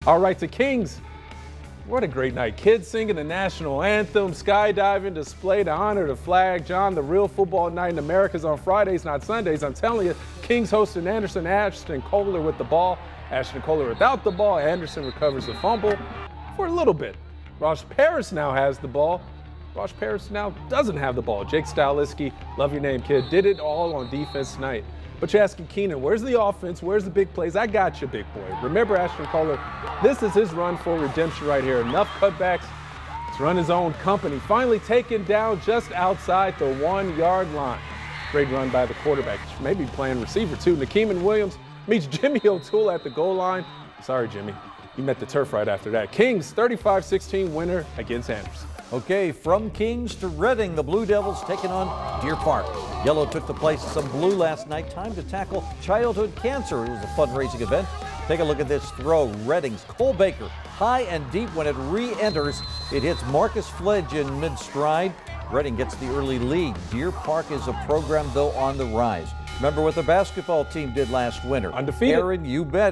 All right, the Kings. What a great night. Kids singing the national anthem, skydiving display to honor the flag. John, the real football night in America is on Fridays, not Sundays. I'm telling you, Kings hosting Anderson, Ashton Kohler with the ball. Ashton Kohler without the ball. Anderson recovers the fumble for a little bit. Rosh Paris now has the ball. Rosh Paris now doesn't have the ball. Jake Styliski, love your name, kid, did it all on defense tonight. But you're asking Keenan, where's the offense? Where's the big plays? I got you, big boy. Remember Ashton Kohler, this is his run for redemption right here. Enough cutbacks to run his own company. Finally taken down just outside the 1-yard line. Great run by the quarterback. Maybe playing receiver too. Nakeeman Williams meets Jimmy O'Toole at the goal line. Sorry, Jimmy. You met the turf right after that. Kings 35-16 winner against Anderson. Okay, from Kings to Reading, the Blue Devils taking on Deer Park. Yellow took the place of some blue last night. Time to tackle childhood cancer. It was a fundraising event. Take a look at this throw. Reading's Cole Baker, high and deep. When it re-enters, it hits Marcus Fledge in mid-stride. Reading gets the early lead. Deer Park is a program, though, on the rise. Remember what the basketball team did last winter. Undefeated.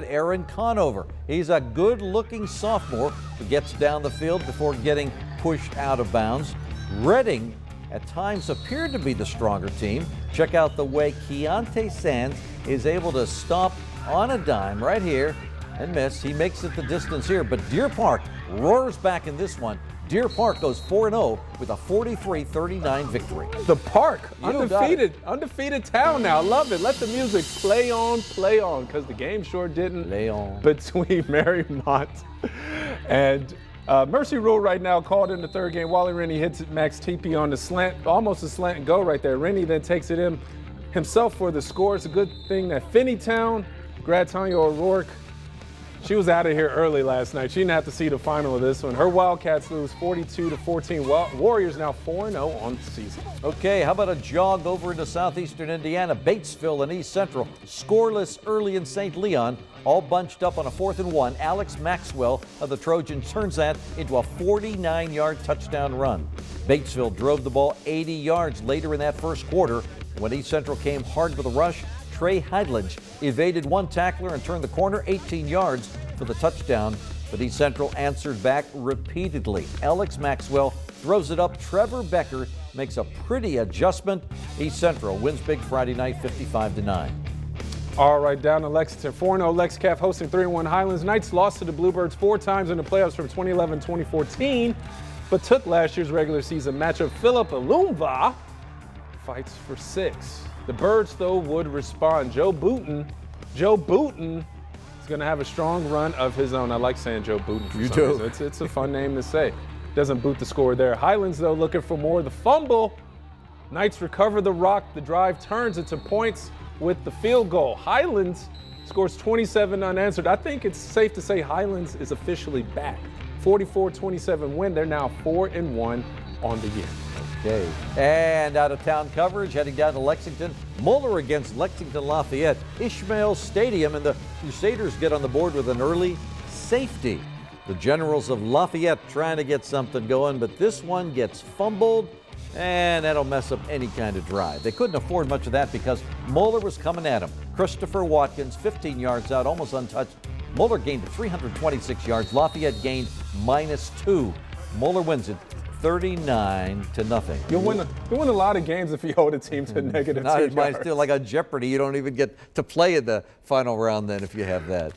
Aaron Conover. He's a good-looking sophomore who gets down the field before getting pushed out of bounds. Reading at times appeared to be the stronger team. Check out the way Keontae Sands is able to stop on a dime right here and miss. He makes it the distance here, but Deer Park roars back in this one. Deer Park goes 4-0 with a 43-39 victory. The Park, undefeated town now. Love it. Let the music play on, because the game sure didn't. Play on. Between Mariemont and Mercy Rule right now called in the third game. Wally Rennie hits it, Max TP on the slant, almost a slant and go right there. Rennie then takes it in himself for the score. It's a good thing that Finneytown, Tanya O'Rourke, she was out of here early last night. She didn't have to see the final of this one. Her Wildcats lose 42-14. Warriors now 4-0 on the season. Okay, how about a jog over into southeastern Indiana? Batesville and East Central scoreless early in St. Leon. All bunched up on a 4th and 1. Alex Maxwell of the Trojans turns that into a 49-yard touchdown run. Batesville drove the ball 80 yards later in that first quarter. When East Central came hard with a rush, Trey Highlands evaded one tackler and turned the corner 18 yards for the touchdown, but East Central answered back repeatedly. Alex Maxwell throws it up. Trevor Becker makes a pretty adjustment. East Central wins big Friday night 55-9. All right, down to Lexington. 4-0 Lex Cath hosting 3-1 Highlands. Knights lost to the Bluebirds 4 times in the playoffs from 2011-2014, but took last year's regular season matchup. Philip Alumva fights for 6. The Birds, though, would respond. Joe Booten is going to have a strong run of his own. I like saying Joe Booten for some reason. It's a fun name to say. Doesn't boot the score there. Highlands, though, looking for more. The fumble. Knights recover the rock. The drive turns into points with the field goal. Highlands scores 27 unanswered. I think it's safe to say Highlands is officially back. 44-27 win. They're now 4-1 on the year. Okay, and out-of-town coverage heading down to Lexington. Moeller against Lexington Lafayette. Ishmael Stadium, and the Crusaders get on the board with an early safety. The Generals of Lafayette trying to get something going, but this one gets fumbled, and that'll mess up any kind of drive. They couldn't afford much of that because Moeller was coming at him. Christopher Watkins, 15 yards out, almost untouched. Moeller gained 326 yards. Lafayette gained -2. Moeller wins it 39-0. You'll win a lot of games if you hold a team to -2 yards. Still like on Jeopardy. You don't even get to play in the final round then if you have that.